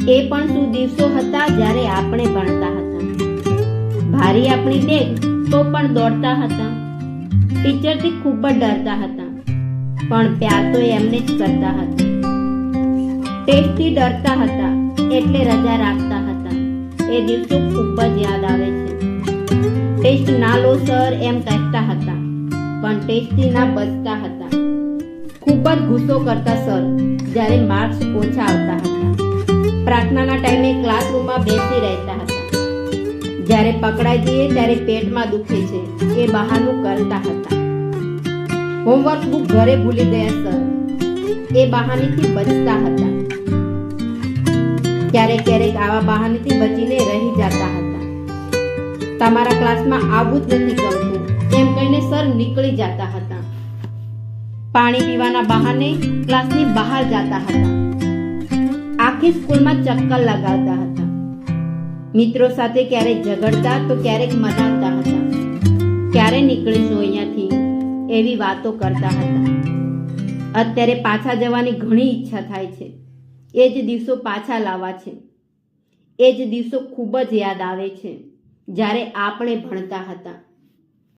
એ પણ શું દિવસો હતા જ્યારે આપણે ભણતા હતા. ભારી આપણી બેગ તો પણ દોડતા હતા. ટીચરથી ખૂબ જ ડરતા હતા, પણ પ્યાર તો એમને જ કરતા હતા. ટેસ્ટથી ડરતા હતા એટલે રજા રાખતા હતા. એ દિવસો ખૂબ જ યાદ આવે છે. ટેસ્ટ ના લો સર એમ કહેતા હતા, પણ ટેસ્ટથી ના બચતા હતા. ખૂબ જ ગુસ્સો કરતા સર જ્યારે માર્ક્સ ઓછા આવતા હતા. પ્રાર્થનાના ટાઈમે ક્લાસરૂમમાં બેસી રહેતા હતા. જ્યારે પકડાઈ જઈએ ત્યારે પેટમાં દુખે છે એ બહાનું કરતા હતા. હોમવર્ક બુક ઘરે ભૂલી ગયા સર એ બહાનેથી બચતા હતા. ક્યારેક ક્યારેક આવા બહાનેથી બચીને રહી જતા હતા. તમારા ક્લાસમાં આવવું જ નથી ગમતું એમ કહીને સર નીકળી જતા હતા. પાણી પીવાના બહાને ક્લાસની બહાર જતા હતા. આખી સ્કૂલમાં ચક્કર લગાવતા હતા. મિત્રો સાથે ક્યારેક ઝઘડતા તો ક્યારેક મનાવતા હતા. ક્યારે નીકળીશું અહીંયાથી એવી વાતો કરતા હતા. અત્યારે પાછા જવાની ઘણી ઈચ્છા થાય છે. એ જ દિવસો પાછા લાવવા છે. એ જ દિવસો ખૂબ જ યાદ આવે છે જ્યારે આપણે ભણતા હતા.